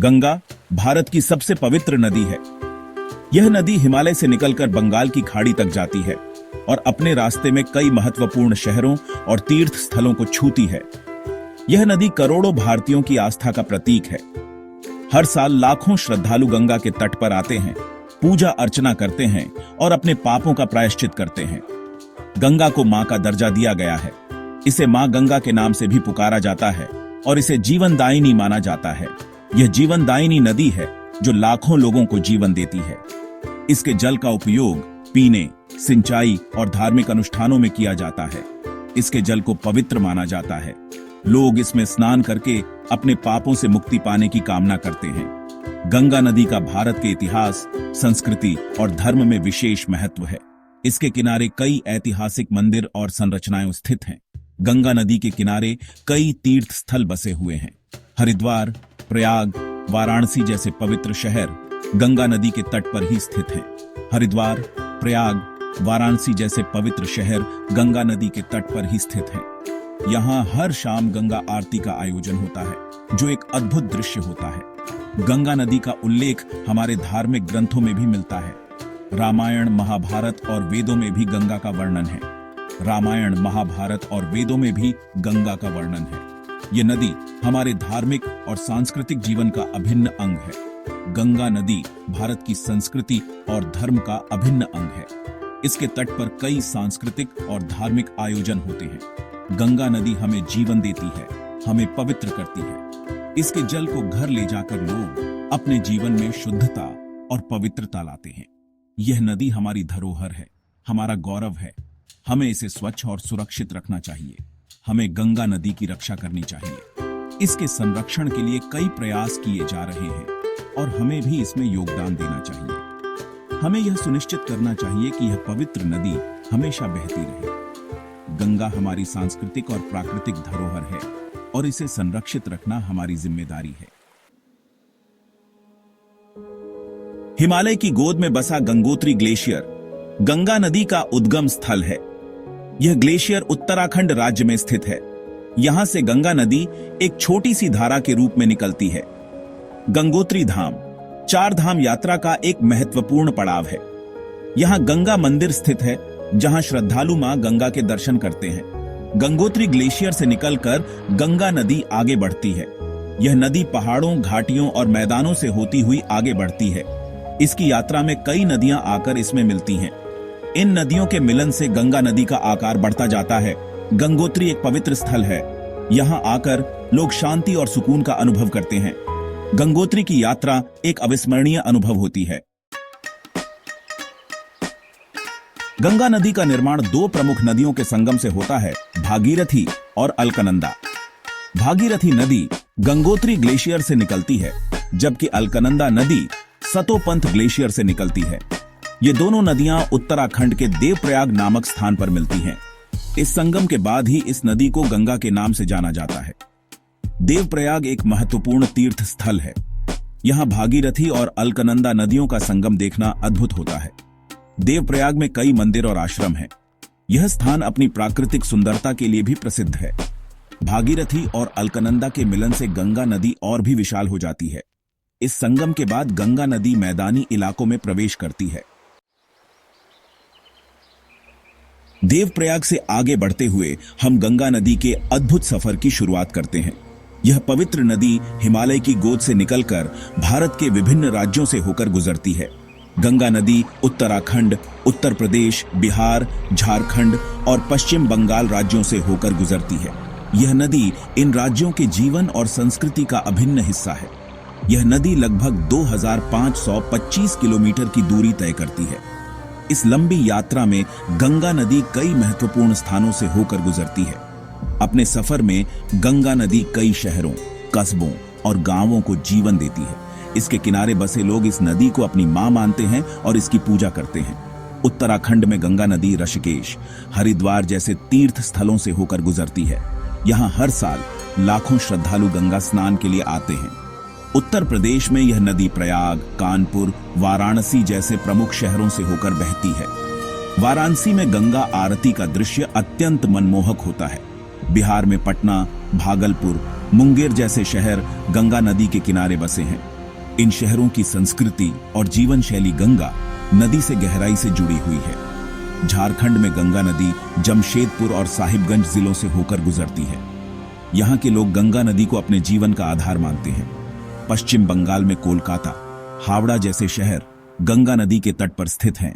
गंगा भारत की सबसे पवित्र नदी है। यह नदी हिमालय से निकलकर बंगाल की खाड़ी तक जाती है और अपने रास्ते में कई महत्वपूर्ण शहरों और तीर्थ स्थलों को छूती है। यह नदी करोड़ों भारतीयों की आस्था का प्रतीक है। हर साल लाखों श्रद्धालु गंगा के तट पर आते हैं, पूजा अर्चना करते हैं और अपने पापों का प्रायश्चित करते हैं। गंगा को मां का दर्जा दिया गया है। इसे मां गंगा के नाम से भी पुकारा जाता है और इसे जीवनदायिनी माना जाता है। यह जीवनदायिनी नदी है जो लाखों लोगों को जीवन देती है। इसके जल का उपयोग पीने, सिंचाई और धार्मिक अनुष्ठानों में किया जाता है। इसके जल को पवित्र माना जाता है। लोग इसमें स्नान करके अपने पापों से मुक्ति पाने की कामना करते हैं। गंगा नदी का भारत के इतिहास, संस्कृति और धर्म में विशेष महत्व है। इसके किनारे कई ऐतिहासिक मंदिर और संरचनाएं स्थित हैं। गंगा नदी के किनारे कई तीर्थ स्थल बसे हुए हैं। हरिद्वार, प्रयाग, वाराणसी जैसे पवित्र शहर गंगा नदी के तट पर ही स्थित हैं। हरिद्वार, प्रयाग, वाराणसी जैसे पवित्र शहर गंगा नदी के तट पर ही स्थित हैं। यहाँ हर शाम गंगा आरती का आयोजन होता है, जो एक अद्भुत दृश्य होता है। गंगा नदी का उल्लेख हमारे धार्मिक ग्रंथों में भी मिलता है। रामायण, महाभारत और वेदों में भी गंगा का वर्णन है। रामायण, महाभारत और वेदों में भी गंगा का वर्णन है। ये नदी हमारे धार्मिक और सांस्कृतिक जीवन का अभिन्न अंग है। गंगा नदी भारत की संस्कृति और धर्म का अभिन्न अंग है। इसके तट पर कई सांस्कृतिक और धार्मिक आयोजन होते हैं। गंगा नदी हमें जीवन देती है, हमें पवित्र करती है। इसके जल को घर ले जाकर लोग अपने जीवन में शुद्धता और पवित्रता लाते हैं। यह नदी हमारी धरोहर है, हमारा गौरव है। हमें इसे स्वच्छ और सुरक्षित रखना चाहिए। हमें गंगा नदी की रक्षा करनी चाहिए। इसके संरक्षण के लिए कई प्रयास किए जा रहे हैं और हमें भी इसमें योगदान देना चाहिए। हमें यह सुनिश्चित करना चाहिए कि यह पवित्र नदी हमेशा बहती रहे। गंगा हमारी सांस्कृतिक और प्राकृतिक धरोहर है और इसे संरक्षित रखना हमारी जिम्मेदारी है। हिमालय की गोद में बसा गंगोत्री ग्लेशियर गंगा नदी का उद्गम स्थल है। यह ग्लेशियर उत्तराखंड राज्य में स्थित है। यहां से गंगा नदी एक छोटी सी धारा के रूप में निकलती है। गंगोत्री धाम 4 धाम यात्रा का एक महत्वपूर्ण पड़ाव है। यहां गंगा मंदिर स्थित है, जहां श्रद्धालु मां गंगा के दर्शन करते हैं। गंगोत्री ग्लेशियर से निकलकर गंगा नदी आगे बढ़ती है। यह नदी पहाड़ों, घाटियों और मैदानों से होती हुई आगे बढ़ती है। इसकी यात्रा में कई नदियां आकर इसमें मिलती हैं। इन नदियों के मिलन से गंगा नदी का आकार बढ़ता जाता है। गंगोत्री एक पवित्र स्थल है। यहां आकर लोग शांति और सुकून का अनुभव करते हैं। गंगोत्री की यात्रा एक अविस्मरणीय अनुभव होती है। गंगा नदी का निर्माण 2 प्रमुख नदियों के संगम से होता है, भागीरथी और अलकनंदा। भागीरथी नदी गंगोत्री ग्लेशियर से निकलती है, जबकि अलकनंदा नदी सतोपंथ ग्लेशियर से निकलती है। ये दोनों नदियां उत्तराखंड के देवप्रयाग नामक स्थान पर मिलती हैं। इस संगम के बाद ही इस नदी को गंगा के नाम से जाना जाता है। देवप्रयाग एक महत्वपूर्ण तीर्थ स्थल है। यहां भागीरथी और अलकनंदा नदियों का संगम देखना अद्भुत होता है। देवप्रयाग में कई मंदिर और आश्रम हैं। यह स्थान अपनी प्राकृतिक सुंदरता के लिए भी प्रसिद्ध है। भागीरथी और अलकनंदा के मिलन से गंगा नदी और भी विशाल हो जाती है। इस संगम के बाद गंगा नदी मैदानी इलाकों में प्रवेश करती है। देवप्रयाग से आगे बढ़ते हुए हम गंगा नदी के अद्भुत सफर की शुरुआत करते हैं। यह पवित्र नदी हिमालय की गोद से निकलकर भारत के विभिन्न राज्यों से होकर गुजरती है। गंगा नदी उत्तराखंड, उत्तर प्रदेश, बिहार, झारखंड और पश्चिम बंगाल राज्यों से होकर गुजरती है। यह नदी इन राज्यों के जीवन और संस्कृति का अभिन्न हिस्सा है। यह नदी लगभग 2525 किलोमीटर की दूरी तय करती है। इस लंबी यात्रा में गंगा नदी कई महत्वपूर्ण स्थानों से होकर गुजरती है। अपने सफर में गंगा नदी कई शहरों, कस्बों और गांवों को जीवन देती है। इसके किनारे बसे लोग इस नदी को अपनी मां मानते हैं और इसकी पूजा करते हैं। उत्तराखंड में गंगा नदी ऋषिकेश, हरिद्वार जैसे तीर्थ स्थलों से होकर गुजरती है। यहाँ हर साल लाखों श्रद्धालु गंगा स्नान के लिए आते हैं। उत्तर प्रदेश में यह नदी प्रयाग, कानपुर, वाराणसी जैसे प्रमुख शहरों से होकर बहती है। वाराणसी में गंगा आरती का दृश्य अत्यंत मनमोहक होता है। बिहार में पटना, भागलपुर, मुंगेर जैसे शहर गंगा नदी के किनारे बसे हैं। इन शहरों की संस्कृति और जीवन शैली गंगा नदी से गहराई से जुड़ी हुई है। झारखंड में गंगा नदी जमशेदपुर और साहिबगंज जिलों से होकर गुजरती है। यहाँ के लोग गंगा नदी को अपने जीवन का आधार मानते हैं। पश्चिम बंगाल में कोलकाता, हावड़ा जैसे शहर गंगा नदी के तट पर स्थित हैं।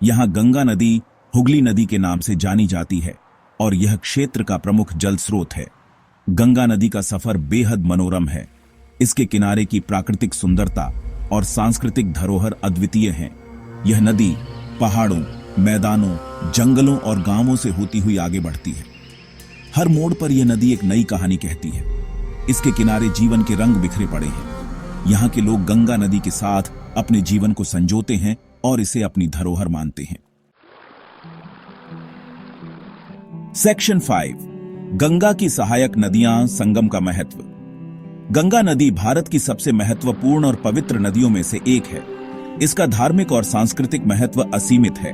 यहाँ गंगा नदी हुगली नदी के नाम से जानी जाती है और यह क्षेत्र का प्रमुख जल स्रोत है। गंगा नदी का सफर बेहद मनोरम है। इसके किनारे की प्राकृतिक सुंदरता और सांस्कृतिक धरोहर अद्वितीय हैं। यह नदी पहाड़ों, मैदानों, जंगलों और गांवों से होती हुई आगे बढ़ती है। हर मोड़ पर यह नदी एक नई कहानी कहती है। इसके किनारे जीवन के रंग बिखरे पड़े हैं। यहाँ के लोग गंगा नदी के साथ अपने जीवन को संजोते हैं और इसे अपनी धरोहर मानते हैं। सेक्शन 5, गंगा की सहायक नदियां, संगम का महत्व। गंगा नदी भारत की सबसे महत्वपूर्ण और पवित्र नदियों में से एक है। इसका धार्मिक और सांस्कृतिक महत्व असीमित है।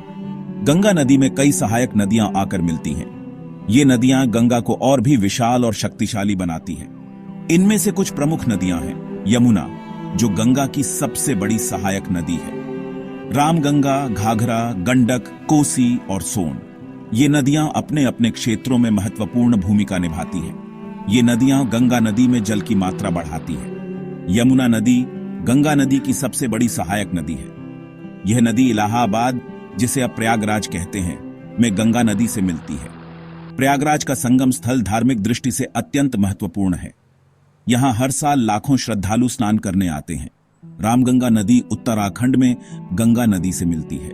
गंगा नदी में कई सहायक नदियां आकर मिलती हैं। ये नदियां गंगा को और भी विशाल और शक्तिशाली बनाती हैं। इनमें से कुछ प्रमुख नदियां हैं। यमुना, जो गंगा की सबसे बड़ी सहायक नदी है। रामगंगा, घाघरा, गंडक, कोसी और सोन। ये नदियां अपने अपने क्षेत्रों में महत्वपूर्ण भूमिका निभाती हैं। ये नदियां गंगा नदी में जल की मात्रा बढ़ाती है। यमुना नदी गंगा नदी की सबसे बड़ी सहायक नदी है। यह नदी इलाहाबाद, जिसे अब प्रयागराज कहते हैं, में गंगा नदी से मिलती है। प्रयागराज का संगम स्थल धार्मिक दृष्टि से अत्यंत महत्वपूर्ण है। यहां हर साल लाखों श्रद्धालु स्नान करने आते हैं। रामगंगा नदी उत्तराखंड में गंगा नदी से मिलती है।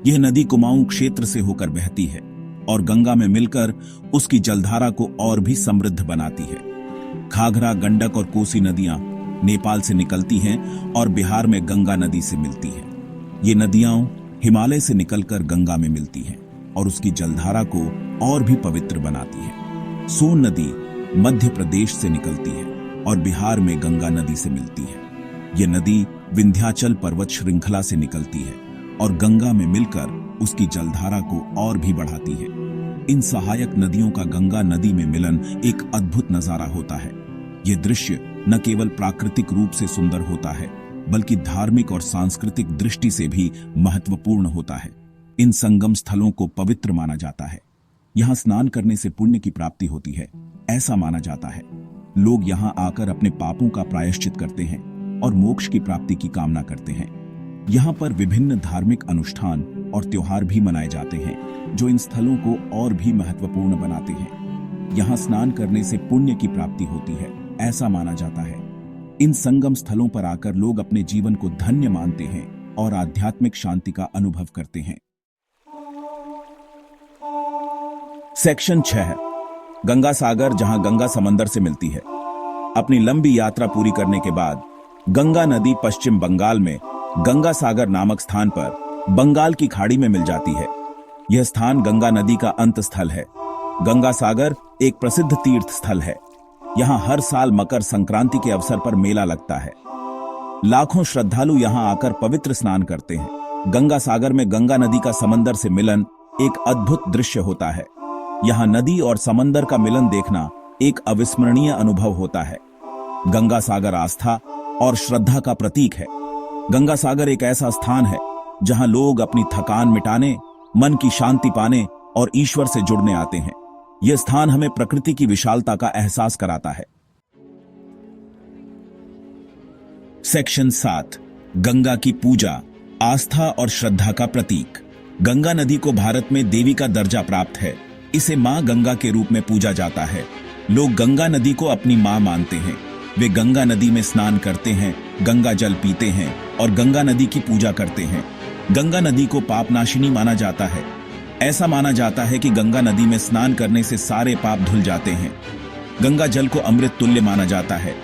यह नदी कुमाऊं क्षेत्र से होकर बहती है और गंगा में मिलकर उसकी जलधारा को और भी समृद्ध बनाती है। घाघरा, गंडक और कोसी नदियां नेपाल से निकलती हैं और बिहार में गंगा नदी से मिलती है। ये नदियां हिमालय से निकलकर गंगा में मिलती हैं और उसकी जलधारा को और भी पवित्र बनाती है। सोन नदी मध्य प्रदेश से निकलती है और बिहार में गंगा नदी से मिलती है। यह नदी विंध्याचल पर्वत श्रृंखला से निकलती है और गंगा में मिलकर उसकी जलधारा को और भी बढ़ाती है। इन सहायक नदियों का गंगा नदी में मिलन एक अद्भुत नजारा होता है। यह दृश्य न केवल प्राकृतिक रूप से सुंदर होता है, बल्कि धार्मिक और सांस्कृतिक दृष्टि से भी महत्वपूर्ण होता है। इन संगम स्थलों को पवित्र माना जाता है। यहाँ स्नान करने से पुण्य की प्राप्ति होती है, ऐसा माना जाता है। लोग यहाँ आकर अपने पापों का प्रायश्चित करते हैं और मोक्ष की प्राप्ति की कामना करते हैं। यहाँ पर विभिन्न धार्मिक अनुष्ठान और त्योहार भी मनाए जाते हैं, जो इन स्थलों को और भी महत्वपूर्ण बनाते हैं। यहाँ स्नान करने से पुण्य की प्राप्ति होती है, ऐसा माना जाता है। इन संगम स्थलों पर आकर लोग अपने जीवन को धन्य मानते हैं और आध्यात्मिक शांति का अनुभव करते हैं। सेक्शन 6, गंगा सागर, जहां गंगा समंदर से मिलती है। अपनी लंबी यात्रा पूरी करने के बाद गंगा नदी पश्चिम बंगाल में गंगा सागर नामक स्थान पर बंगाल की खाड़ी में मिल जाती है। यह स्थान गंगा नदी का अंत स्थल है। गंगा सागर एक प्रसिद्ध तीर्थ स्थल है। यहाँ हर साल मकर संक्रांति के अवसर पर मेला लगता है। लाखों श्रद्धालु यहाँ आकर पवित्र स्नान करते हैं। गंगा सागर में गंगा नदी का समंदर से मिलन एक अद्भुत दृश्य होता है। यहाँ नदी और समंदर का मिलन देखना एक अविस्मरणीय अनुभव होता है। गंगा सागर आस्था और श्रद्धा का प्रतीक है। गंगा सागर एक ऐसा स्थान है जहां लोग अपनी थकान मिटाने, मन की शांति पाने और ईश्वर से जुड़ने आते हैं। यह स्थान हमें प्रकृति की विशालता का एहसास कराता है। सेक्शन 7, गंगा की पूजा, आस्था और श्रद्धा का प्रतीक। गंगा नदी को भारत में देवी का दर्जा प्राप्त है। इसे मां गंगा के रूप में पूजा जाता है। लोग गंगा नदी को अपनी मां मानते हैं। वे गंगा नदी में स्नान करते हैं, गंगा जल पीते हैं और गंगा नदी की पूजा करते हैं। गंगा नदी को पापनाशिनी माना जाता है। ऐसा माना जाता है कि गंगा नदी में स्नान करने से सारे पाप धुल जाते हैं। गंगा जल को अमृत तुल्य माना जाता है।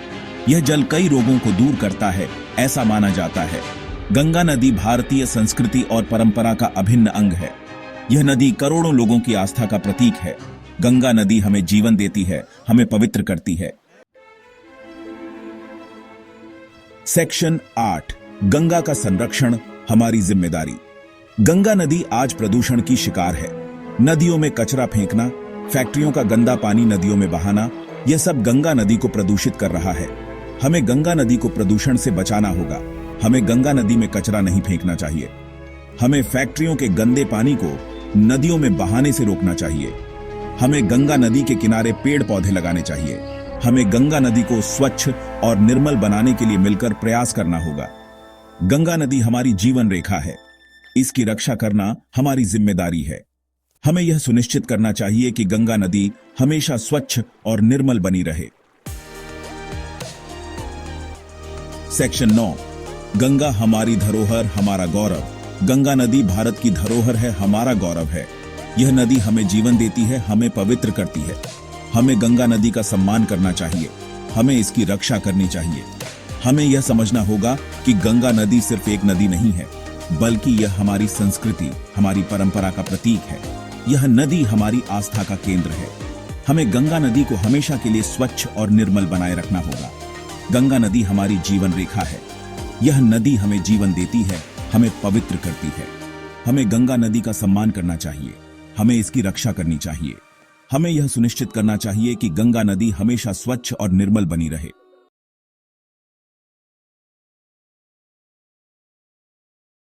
यह जल कई रोगों को दूर करता है, ऐसा माना जाता है। गंगा नदी भारतीय संस्कृति और परंपरा का अभिन्न अंग है। यह नदी करोड़ों लोगों की आस्था का प्रतीक है। गंगा नदी हमें जीवन देती है, हमें पवित्र करती है। सेक्शन 8, गंगा का संरक्षण, हमारी जिम्मेदारी। गंगा नदी आज प्रदूषण की शिकार है। नदियों में कचरा फेंकना, फैक्ट्रियों का गंदा पानी नदियों में बहाना, यह सब गंगा नदी को प्रदूषित कर रहा है। हमें गंगा नदी को प्रदूषण से बचाना होगा। हमें गंगा नदी में कचरा नहीं फेंकना चाहिए। हमें फैक्ट्रियों के गंदे पानी को नदियों में बहाने से रोकना चाहिए। हमें गंगा नदी के किनारे पेड़ पौधे लगाने चाहिए। हमें गंगा नदी को स्वच्छ और निर्मल बनाने के लिए मिलकर प्रयास करना होगा। गंगा नदी हमारी जीवन रेखा है। इसकी रक्षा करना हमारी जिम्मेदारी है। हमें यह सुनिश्चित करना चाहिए कि गंगा नदी हमेशा स्वच्छ और निर्मल बनी रहे। सेक्शन 9, गंगा हमारी धरोहर हमारा गौरव। गंगा नदी भारत की धरोहर है, हमारा गौरव है। यह नदी हमें जीवन देती है, हमें पवित्र करती है। हमें गंगा नदी का सम्मान करना चाहिए। हमें इसकी रक्षा करनी चाहिए। हमें यह समझना होगा कि गंगा नदी सिर्फ एक नदी नहीं है, बल्कि यह हमारी संस्कृति, हमारी परंपरा का प्रतीक है। यह नदी हमारी आस्था का केंद्र है। हमें गंगा नदी को हमेशा के लिए स्वच्छ और निर्मल बनाए रखना होगा। गंगा नदी हमारी जीवन रेखा है। यह नदी हमें जीवन देती है, हमें पवित्र करती है। हमें गंगा नदी का सम्मान करना चाहिए। हमें इसकी रक्षा करनी चाहिए। हमें यह सुनिश्चित करना चाहिए कि गंगा नदी हमेशा स्वच्छ और निर्मल बनी रहे।